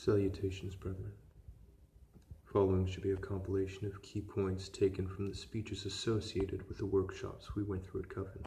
Salutations, brethren. Following should be a compilation of key points taken from the speeches associated with the workshops we went through at Coven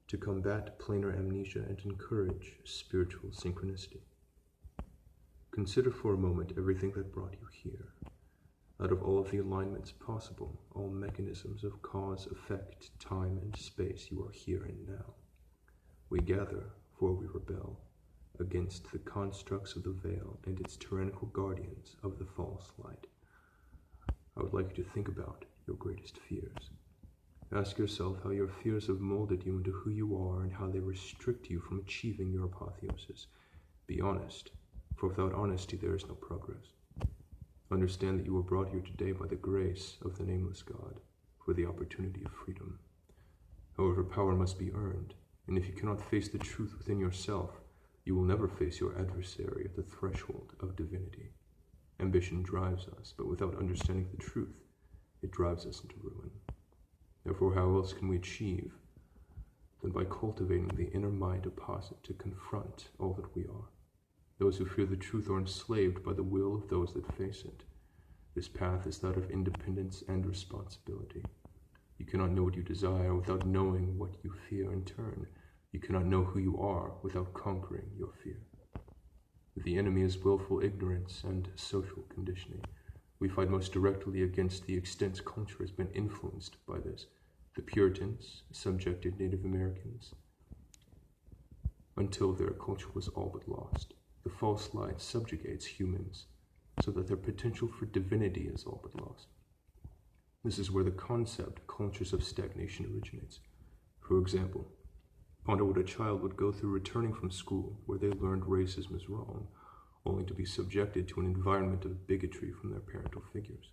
to combat planar amnesia and encourage spiritual synchronicity. Consider for a moment everything that brought you here. Out of all of the alignments possible, all mechanisms of cause, effect, time, and space, you are here and now. We gather, for we rebel against the constructs of the veil and its tyrannical guardians of the false light. I would like you to think about your greatest fears. Ask yourself how your fears have molded you into who you are and how they restrict you from achieving your apotheosis. Be honest, for without honesty there is no progress. Understand that you were brought here today by the grace of the Nameless God for the opportunity of freedom. However, power must be earned, and if you cannot face the truth within yourself, you will never face your adversary at the threshold of divinity. Ambition drives us, but without understanding the truth, it drives us into ruin. Therefore, how else can we achieve than by cultivating the inner mind opposite to confront all that we are? Those who fear the truth are enslaved by the will of those that face it. This path is that of independence and responsibility. You cannot know what you desire without knowing what you fear in turn. You cannot know who you are without conquering your fear. The enemy is willful ignorance and social conditioning. We fight most directly against the extent culture has been influenced by this. The Puritans subjected Native Americans until their culture was all but lost. The false light subjugates humans so that their potential for divinity is all but lost. This is where the concept cultures of stagnation originates. For example, ponder what a child would go through returning from school where they learned racism is wrong, only to be subjected to an environment of bigotry from their parental figures.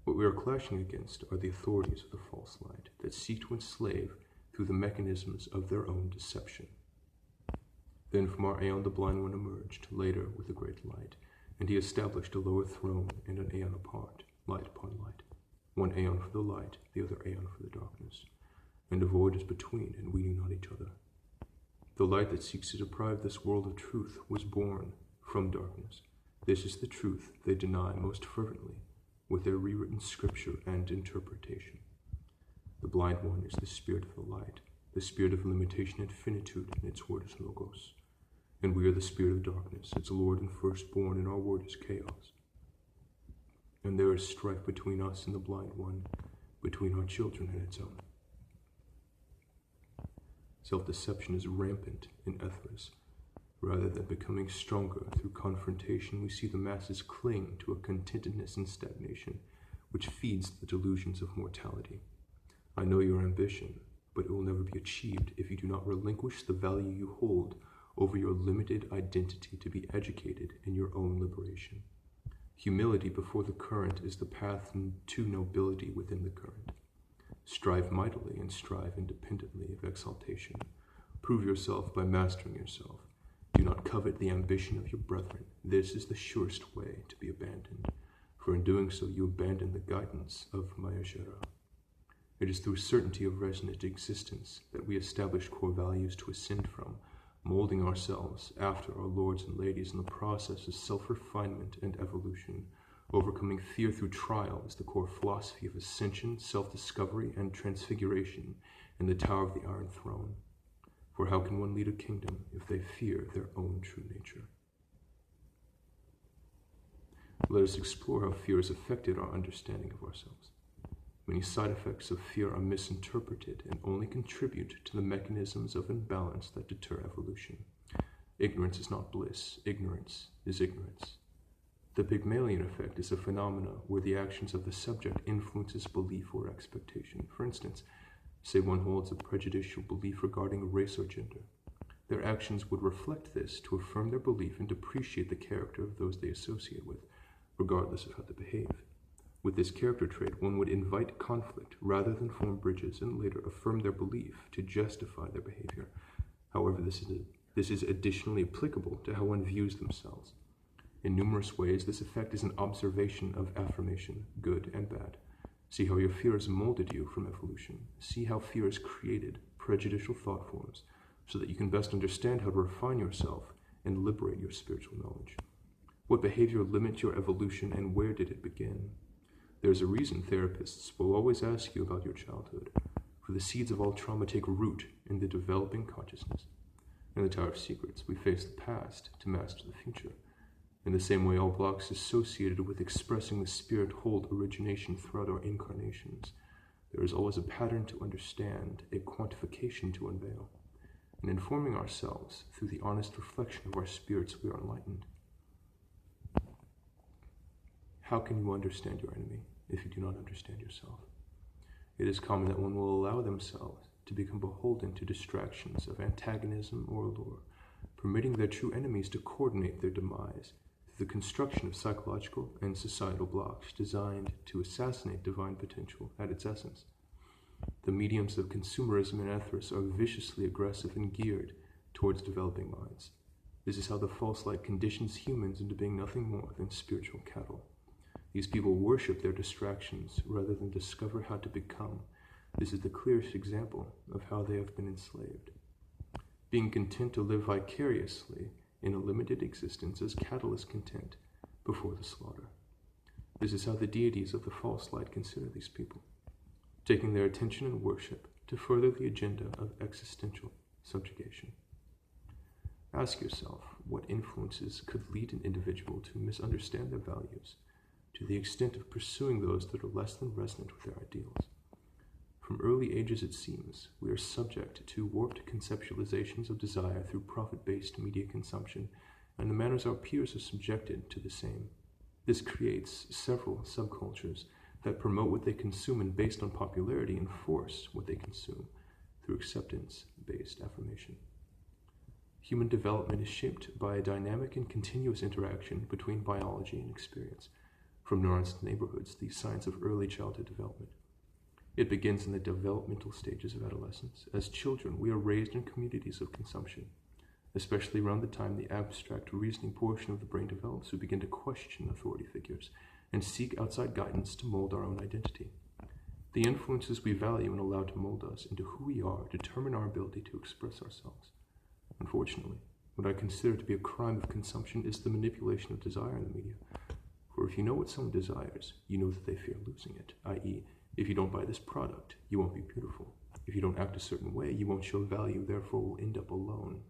What we are clashing against are the authorities of the false light that seek to enslave through the mechanisms of their own deception. Then from our aeon the blind one emerged, later with a great light, and he established a lower throne and an aeon apart, light upon light. One aeon for the light, the other aeon for the darkness. And a void is between, and we knew not each other. The light that seeks to deprive this world of truth was born from darkness. This is the truth they deny most fervently with their rewritten scripture and interpretation. The blind one is the spirit of the light, the spirit of limitation and finitude, and its word is logos. And we are the spirit of darkness, its lord and firstborn, and our word is chaos. And there is strife between us and the blind one, between our children and its own. Self-deception is rampant in Ethos. Rather than becoming stronger through confrontation, we see the masses cling to a contentedness and stagnation, which feeds the delusions of mortality. I know your ambition, but it will never be achieved if you do not relinquish the value you hold over your limited identity to be educated in your own liberation. Humility before the current is the path to nobility within the current. Strive mightily and strive independently of exaltation. Prove yourself by mastering yourself. Do not covet the ambition of your brethren. This is the surest way to be abandoned, for in doing so you abandon the guidance of Maergzjirah. It is through certainty of resonant existence that we establish core values to ascend from, molding ourselves after our lords and ladies in the process of self-refinement and evolution. Overcoming fear through trial is the core philosophy of ascension, self-discovery, and transfiguration in the Tower of the Iron Throne. For how can one lead a kingdom if they fear their own true nature? Let us explore how fear has affected our understanding of ourselves. Many side effects of fear are misinterpreted and only contribute to the mechanisms of imbalance that deter evolution. Ignorance is not bliss. Ignorance is ignorance. The Pygmalion effect is a phenomena where the actions of the subject influences belief or expectation. For instance, say one holds a prejudicial belief regarding race or gender. Their actions would reflect this to affirm their belief and depreciate the character of those they associate with, regardless of how they behave. With this character trait, one would invite conflict rather than form bridges and later affirm their belief to justify their behavior. However, this is additionally applicable to how one views themselves. In numerous ways, this effect is an observation of affirmation, good and bad. See how your fear has molded you from evolution. See how fear has created prejudicial thought forms so that you can best understand how to refine yourself and liberate your spiritual knowledge. What behavior limits your evolution, and where did it begin? There's a reason therapists will always ask you about your childhood, for the seeds of all trauma take root in the developing consciousness. In the Tower of Secrets, we face the past to master the future. In the same way, all blocks associated with expressing the spirit hold origination throughout our incarnations. There is always a pattern to understand, a quantification to unveil. In informing ourselves through the honest reflection of our spirits, we are enlightened. How can you understand your enemy if you do not understand yourself? It is common that one will allow themselves to become beholden to distractions of antagonism or allure, permitting their true enemies to coordinate their demise through the construction of psychological and societal blocks designed to assassinate divine potential at its essence. The mediums of consumerism and ethos are viciously aggressive and geared towards developing minds. This is how the false light conditions humans into being nothing more than spiritual cattle. These people worship their distractions rather than discover how to become. This is the clearest example of how they have been enslaved. Being content to live vicariously in a limited existence as cattle is content before the slaughter. This is how the deities of the false light consider these people, taking their attention and worship to further the agenda of existential subjugation. Ask yourself what influences could lead an individual to misunderstand their values to the extent of pursuing those that are less than resonant with their ideals. From early ages, it seems, we are subject to warped conceptualizations of desire through profit-based media consumption, and the manners our peers are subjected to the same. This creates several subcultures that promote what they consume and, based on popularity, enforce what they consume through acceptance-based affirmation. Human development is shaped by a dynamic and continuous interaction between biology and experience. From neurons to neighborhoods, the science of early childhood development. It begins in the developmental stages of adolescence. As children, we are raised in communities of consumption. Especially around the time the abstract reasoning portion of the brain develops, we begin to question authority figures and seek outside guidance to mold our own identity. The influences we value and allow to mold us into who we are determine our ability to express ourselves. Unfortunately, what I consider to be a crime of consumption is the manipulation of desire in the media. For if you know what someone desires, you know that they fear losing it, i.e., if you don't buy this product, you won't be beautiful. If you don't act a certain way, you won't show value, therefore will end up alone.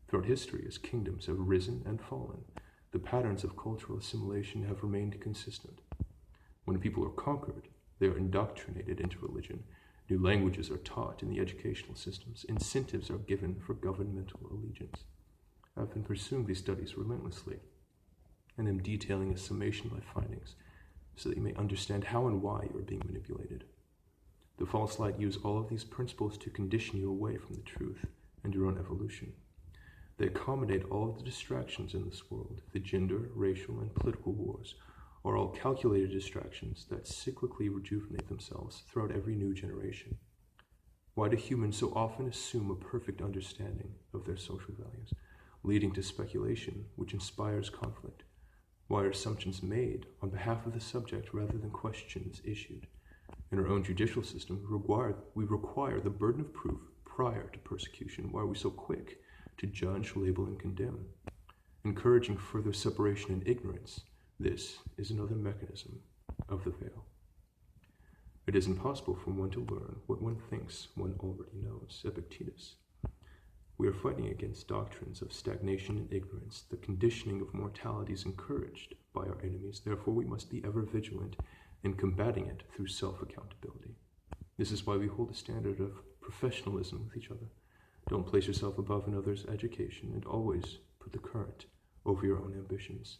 Throughout history, as kingdoms have risen and fallen, the patterns of cultural assimilation have remained consistent. When people are conquered, they are indoctrinated into religion. New languages are taught in the educational systems. Incentives are given for governmental allegiance. I've been pursuing these studies relentlessly, and am detailing a summation of my findings so that you may understand how and why you are being manipulated. The false light use all of these principles to condition you away from the truth and your own evolution. They accommodate all of the distractions in this world. The gender, racial, and political wars are all calculated distractions that cyclically rejuvenate themselves throughout every new generation. Why do humans so often assume a perfect understanding of their social values, leading to speculation which inspires conflict? Why are assumptions made on behalf of the subject rather than questions issued? In our own judicial system, we require the burden of proof prior to persecution. Why are we so quick to judge, label, and condemn? Encouraging further separation and ignorance, this is another mechanism of the veil. It is impossible for one to learn what one thinks one already knows. Epictetus. We are fighting against doctrines of stagnation and ignorance. The conditioning of mortality is encouraged by our enemies. Therefore, we must be ever vigilant in combating it through self-accountability. This is why we hold a standard of professionalism with each other. Don't place yourself above another's education, and always put the current over your own ambitions.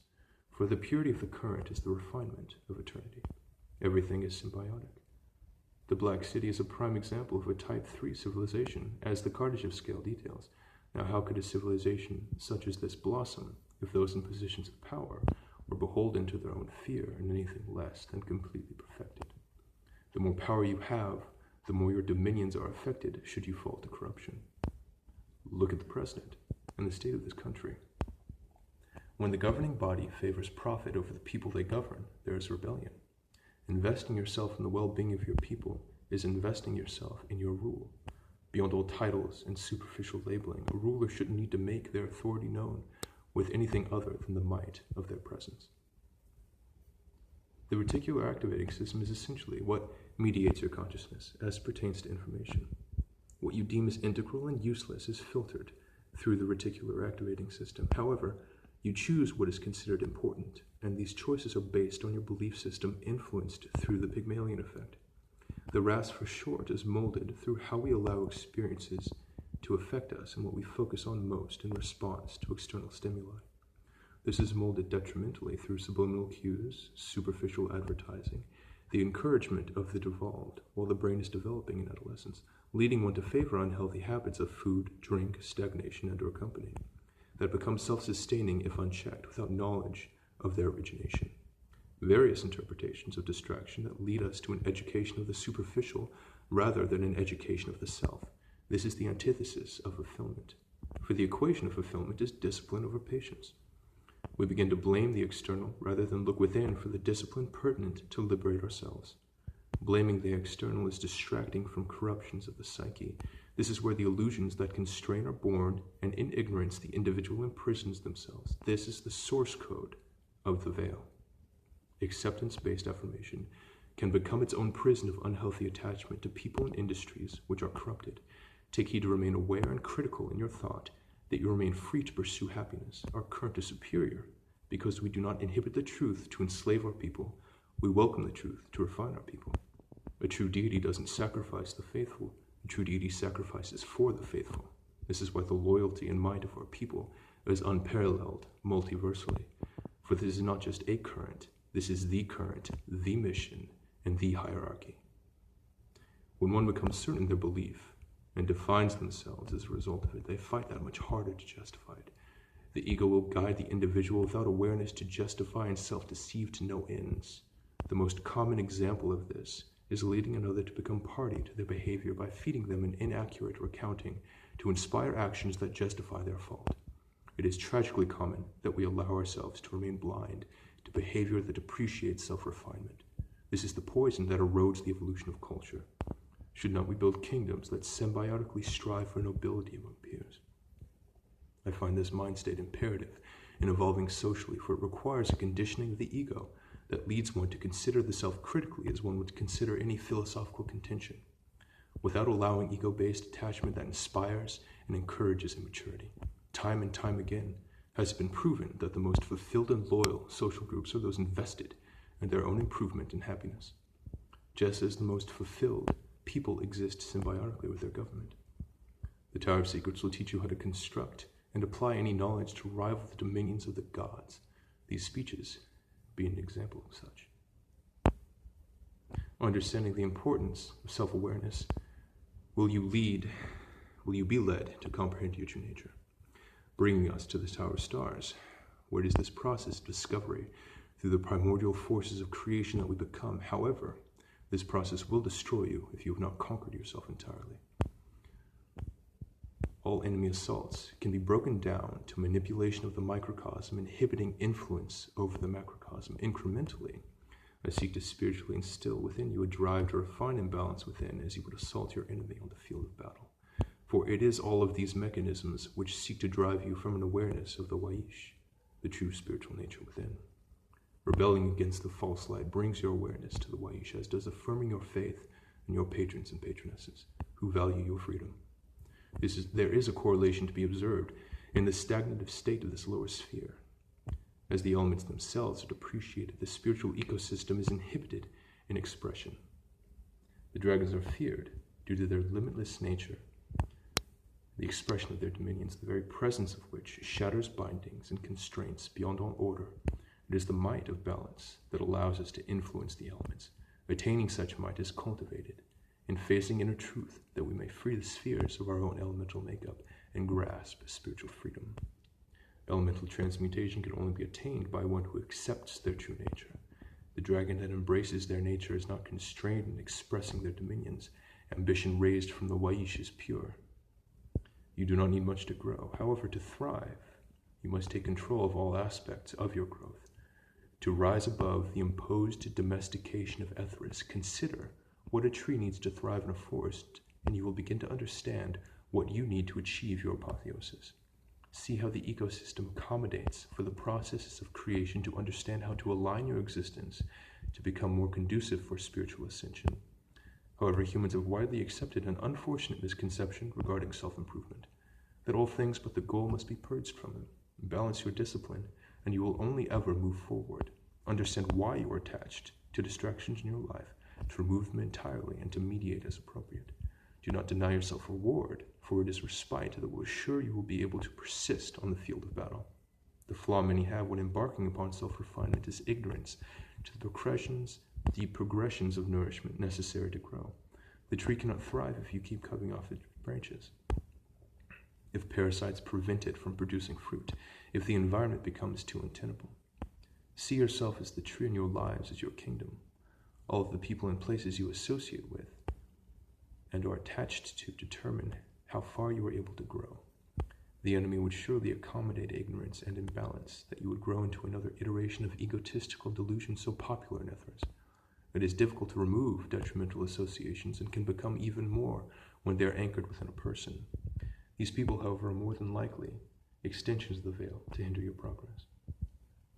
For the purity of the current is the refinement of eternity. Everything is symbiotic. The Black City is a prime example of a Type 3 civilization, as the Kardashev scale details. Now, how could a civilization such as this blossom if those in positions of power were beholden to their own fear and anything less than completely perfected? The more power you have, the more your dominions are affected should you fall to corruption. Look at the president and the state of this country. When the governing body favors profit over the people they govern, there is rebellion. Investing yourself in the well-being of your people is investing yourself in your rule. Beyond all titles and superficial labeling, a ruler shouldn't need to make their authority known. with anything other than the might of their presence. The reticular activating system is essentially what mediates your consciousness as pertains to information. What you deem as integral and useless is filtered through the reticular activating system. However, you choose what is considered important, and these choices are based on your belief system influenced through the Pygmalion effect. The RAS for short is molded through how we allow experiences to affect us and what we focus on most in response to external stimuli. This is molded detrimentally through subliminal cues, superficial advertising, the encouragement of the devolved while the brain is developing in adolescence, leading one to favor unhealthy habits of food, drink, stagnation, and/or company that become self-sustaining if unchecked without knowledge of their origination. Various interpretations of distraction that lead us to an education of the superficial rather than an education of the self. This is the antithesis of fulfillment. For the equation of fulfillment is discipline over patience. We begin to blame the external rather than look within for the discipline pertinent to liberate ourselves. Blaming the external is distracting from corruptions of the psyche. This is where the illusions that constrain are born, and in ignorance the individual imprisons themselves. This is the source code of the veil. Acceptance-based affirmation can become its own prison of unhealthy attachment to people and industries which are corrupted. Take heed to remain aware and critical in your thought, that you remain free to pursue happiness. Our current is superior, because we do not inhibit the truth to enslave our people. We welcome the truth to refine our people. A true deity doesn't sacrifice the faithful. A true deity sacrifices for the faithful. This is why the loyalty and might of our people is unparalleled multiversally. For this is not just a current, this is the current, the mission, and the hierarchy. When one becomes certain in their belief, and defines themselves as a result of it, they fight that much harder to justify it. The ego will guide the individual without awareness to justify and self-deceive to no ends. The most common example of this is leading another to become party to their behavior by feeding them an inaccurate recounting to inspire actions that justify their fault. It is tragically common that we allow ourselves to remain blind to behavior that depreciates self-refinement. This is the poison that erodes the evolution of culture. Should not we build kingdoms that symbiotically strive for nobility among peers? I find this mind state imperative in evolving socially, for it requires a conditioning of the ego that leads one to consider the self critically as one would consider any philosophical contention, without allowing ego-based attachment that inspires and encourages immaturity. Time and time again has it been proven that the most fulfilled and loyal social groups are those invested in their own improvement and happiness, just as the most fulfilled people exist symbiotically with their government. The Tower of Secrets will teach you how to construct and apply any knowledge to rival the dominions of the gods. These speeches be an example of such. Understanding the importance of self-awareness, will you be led to comprehend your true nature, bringing us to the Tower of Stars, where it is this process of discovery through the primordial forces of creation that we become. However, this process will destroy you if you have not conquered yourself entirely. All enemy assaults can be broken down to manipulation of the microcosm, inhibiting influence over the macrocosm. Incrementally, I seek to spiritually instill within you a drive to refine imbalance within as you would assault your enemy on the field of battle. For it is all of these mechanisms which seek to drive you from an awareness of the Waish, the true spiritual nature within. Rebelling against the false light brings your awareness to the Waish, as does affirming your faith in your patrons and patronesses who value your freedom. There is a correlation to be observed in the stagnative state of this lower sphere. As the elements themselves are depreciated, the spiritual ecosystem is inhibited in expression. The dragons are feared due to their limitless nature, the expression of their dominions, the very presence of which shatters bindings and constraints beyond all order. It is the might of balance that allows us to influence the elements. Attaining such might is cultivated in facing inner truth, that we may free the spheres of our own elemental makeup and grasp spiritual freedom. Elemental transmutation can only be attained by one who accepts their true nature. The dragon that embraces their nature is not constrained in expressing their dominions. Ambition raised from the Waish is pure. You do not need much to grow. However, to thrive, you must take control of all aspects of your growth. To rise above the imposed domestication of Ethris, consider what a tree needs to thrive in a forest, and you will begin to understand what you need to achieve your apotheosis. Seek see how the ecosystem accommodates for the processes of creation to understand how to align your existence to become more conducive for spiritual ascension. However, humans have widely accepted an unfortunate misconception regarding self-improvement, that all things but the goal must be purged from them. Balance your discipline, and you will only ever move forward. Understand why you are attached to distractions in your life, to remove them entirely, and to mediate as appropriate. Do not deny yourself reward, for it is respite that will assure you will be able to persist on the field of battle. The flaw many have when embarking upon self-refinement is ignorance to the progressions of nourishment necessary to grow. The tree cannot thrive if you keep cutting off its branches, if parasites prevent it from producing fruit, if the environment becomes too untenable. See yourself as the tree in your lives as your kingdom. All of the people and places you associate with and are attached to determine how far you are able to grow. The enemy would surely accommodate ignorance and imbalance, that you would grow into another iteration of egotistical delusion so popular in ethers. It is difficult to remove detrimental associations and can become even more when they are anchored within a person. These people, however, are more than likely extensions of the veil to hinder your progress.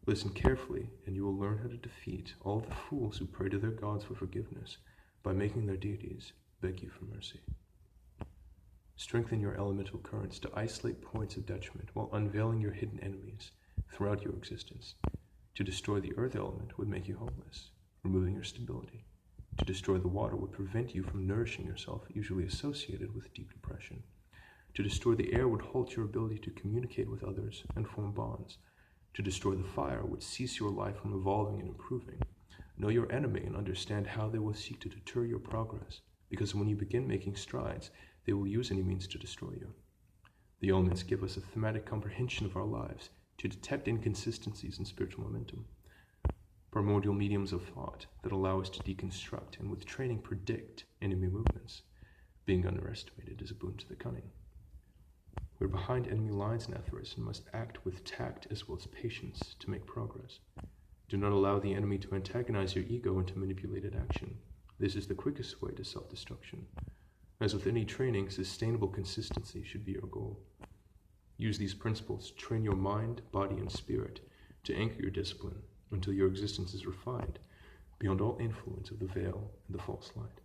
Listen carefully, and you will learn how to defeat all the fools who pray to their gods for forgiveness by making their deities beg you for mercy. Strengthen your elemental currents to isolate points of detriment while unveiling your hidden enemies throughout your existence. To destroy the earth element would make you homeless, removing your stability. To destroy the water would prevent you from nourishing yourself, usually associated with deep depression. To destroy the air would halt your ability to communicate with others and form bonds. To destroy the fire would cease your life from evolving and improving. Know your enemy and understand how they will seek to deter your progress, because when you begin making strides, they will use any means to destroy you. The elements give us a thematic comprehension of our lives to detect inconsistencies in spiritual momentum. Primordial mediums of thought that allow us to deconstruct and with training predict enemy movements. Being underestimated is a boon to the cunning. We're behind enemy lines in Ethers and must act with tact as well as patience to make progress. Do not allow the enemy to antagonize your ego into manipulated action. This is the quickest way to self-destruction. As with any training, sustainable consistency should be your goal. Use these principles to train your mind, body, and spirit to anchor your discipline until your existence is refined beyond all influence of the veil and the false light.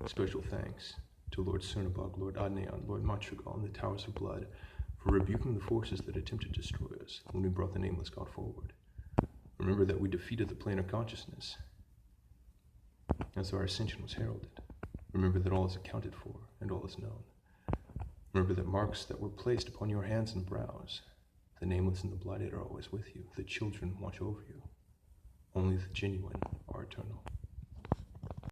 Special thanks to Lord Cernabog, Lord Adneon, Lord Maergzjirah, and the Towers of Blood for rebuking the forces that attempted to destroy us when we brought the Nameless God forward. Remember that we defeated the plane of consciousness as our ascension was heralded. Remember that all is accounted for and all is known. Remember that marks that were placed upon your hands and brows, the Nameless and the Blighted are always with you. The children watch over you. Only the genuine are eternal.